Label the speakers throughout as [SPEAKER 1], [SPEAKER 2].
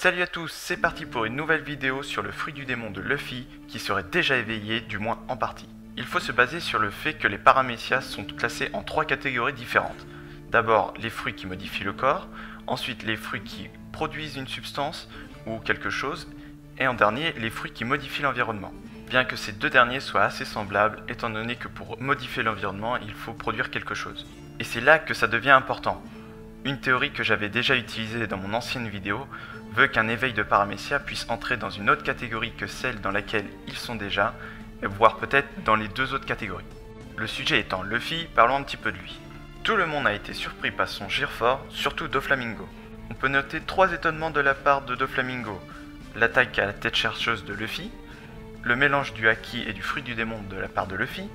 [SPEAKER 1] Salut à tous, c'est parti pour une nouvelle vidéo sur le fruit du démon de Luffy qui serait déjà éveillé, du moins en partie. Il faut se baser sur le fait que les paramécias sont classés en 3 catégories différentes. D'abord les fruits qui modifient le corps, ensuite les fruits qui produisent une substance ou quelque chose, et en dernier les fruits qui modifient l'environnement. Bien que ces deux derniers soient assez semblables, étant donné que pour modifier l'environnement, il faut produire quelque chose. Et c'est là que ça devient important. Une théorie que j'avais déjà utilisée dans mon ancienne vidéo veut qu'un éveil de paramécia puisse entrer dans une autre catégorie que celle dans laquelle ils sont déjà, voire peut-être dans les deux autres catégories. Le sujet étant Luffy, parlons un petit peu de lui. Tout le monde a été surpris par son Gyrfort, surtout Doflamingo. On peut noter 3 étonnements de la part de Doflamingo. L'attaque à la tête chercheuse de Luffy, le mélange du haki et du fruit du démon de la part de Luffy,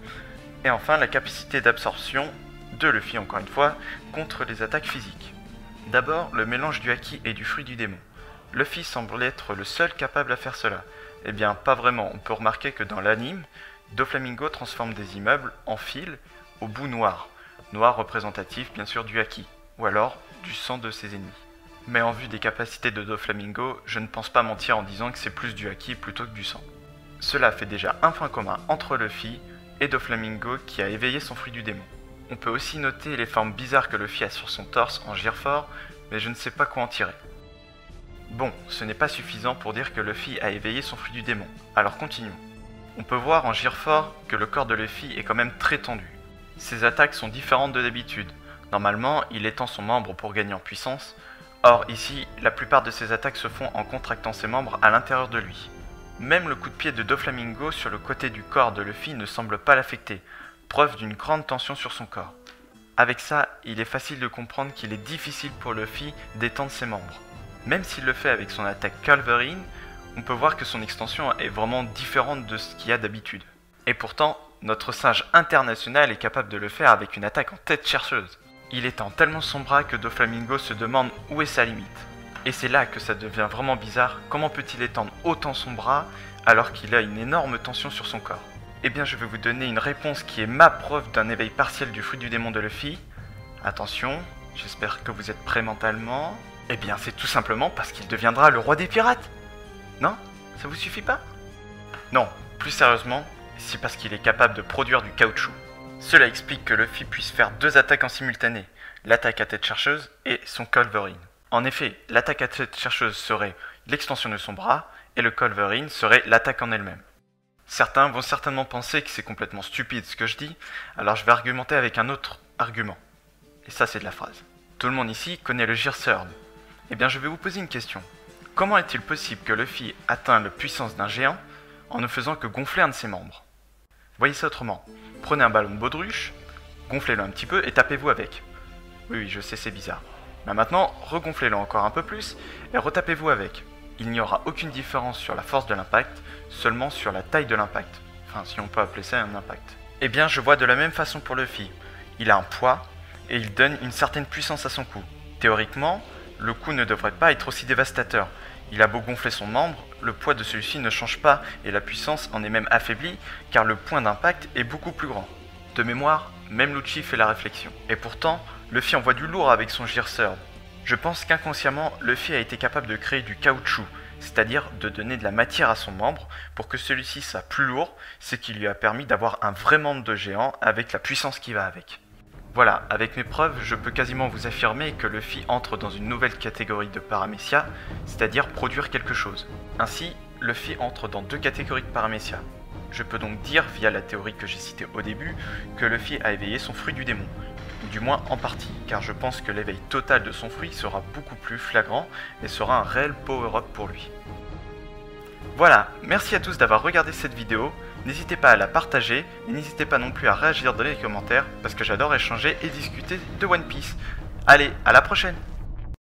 [SPEAKER 1] et enfin la capacité d'absorption de Luffy, encore une fois, contre les attaques physiques. D'abord, le mélange du haki et du fruit du démon. Luffy semble être le seul capable à faire cela. Eh bien, pas vraiment. On peut remarquer que dans l'anime, Doflamingo transforme des immeubles en fils au bout noir. Noir représentatif, bien sûr, du haki, ou alors du sang de ses ennemis. Mais en vue des capacités de Doflamingo, je ne pense pas mentir en disant que c'est plus du haki plutôt que du sang. Cela fait déjà un point commun entre Luffy et Doflamingo qui a éveillé son fruit du démon. On peut aussi noter les formes bizarres que Luffy a sur son torse en Gyrfort, mais je ne sais pas quoi en tirer. Bon, ce n'est pas suffisant pour dire que Luffy a éveillé son fruit du démon, alors continuons. On peut voir en Gyrfort que le corps de Luffy est quand même très tendu. Ses attaques sont différentes de d'habitude. Normalement, il étend son membre pour gagner en puissance. Or, ici, la plupart de ses attaques se font en contractant ses membres à l'intérieur de lui. Même le coup de pied de Doflamingo sur le côté du corps de Luffy ne semble pas l'affecter, preuve d'une grande tension sur son corps. Avec ça, il est facile de comprendre qu'il est difficile pour Luffy d'étendre ses membres. Même s'il le fait avec son attaque Culverin, on peut voir que son extension est vraiment différente de ce qu'il y a d'habitude. Et pourtant, notre singe international est capable de le faire avec une attaque en tête chercheuse. Il étend tellement son bras que Doflamingo se demande où est sa limite. Et c'est là que ça devient vraiment bizarre, comment peut-il étendre autant son bras alors qu'il a une énorme tension sur son corps? Eh bien je vais vous donner une réponse qui est ma preuve d'un éveil partiel du fruit du démon de Luffy. Attention, j'espère que vous êtes prêts mentalement. Eh bien c'est tout simplement parce qu'il deviendra le roi des pirates. Non? Ça vous suffit pas? Non, plus sérieusement, c'est parce qu'il est capable de produire du caoutchouc. Cela explique que Luffy puisse faire 2 attaques en simultané, l'attaque à tête chercheuse et son Culverin. En effet, l'attaque à tête chercheuse serait l'extension de son bras et le Culverin serait l'attaque en elle-même. Certains vont certainement penser que c'est complètement stupide ce que je dis, alors je vais argumenter avec un autre argument. Et ça c'est de la phrase. Tout le monde ici connaît le Gearsword. Eh bien je vais vous poser une question. Comment est-il possible que Luffy atteigne la puissance d'un géant en ne faisant que gonfler un de ses membres? Voyez ça autrement. Prenez un ballon de baudruche, gonflez-le un petit peu et tapez-vous avec. Oui, je sais c'est bizarre. Mais maintenant, regonflez-le encore un peu plus et retapez-vous avec. Il n'y aura aucune différence sur la force de l'impact, seulement sur la taille de l'impact. Enfin, si on peut appeler ça un impact. Eh bien, je vois de la même façon pour Luffy. Il a un poids et il donne une certaine puissance à son coup. Théoriquement, le coup ne devrait pas être aussi dévastateur. Il a beau gonfler son membre, le poids de celui-ci ne change pas et la puissance en est même affaiblie car le point d'impact est beaucoup plus grand. De mémoire, même Lucci fait la réflexion. Et pourtant, Luffy envoie du lourd avec son Gearsword. Je pense qu'inconsciemment, Luffy a été capable de créer du caoutchouc, c'est-à-dire de donner de la matière à son membre pour que celui-ci soit plus lourd, ce qui lui a permis d'avoir un vrai membre de géant avec la puissance qui va avec. Voilà, avec mes preuves, je peux quasiment vous affirmer que Luffy entre dans une nouvelle catégorie de paramécia, c'est-à-dire produire quelque chose. Ainsi, Luffy entre dans 2 catégories de paramécia. Je peux donc dire, via la théorie que j'ai citée au début, que Luffy a éveillé son fruit du démon. Du moins en partie, car je pense que l'éveil total de son fruit sera beaucoup plus flagrant et sera un réel power-up pour lui. Voilà, merci à tous d'avoir regardé cette vidéo, n'hésitez pas à la partager et n'hésitez pas non plus à réagir dans les commentaires parce que j'adore échanger et discuter de One Piece. Allez, à la prochaine!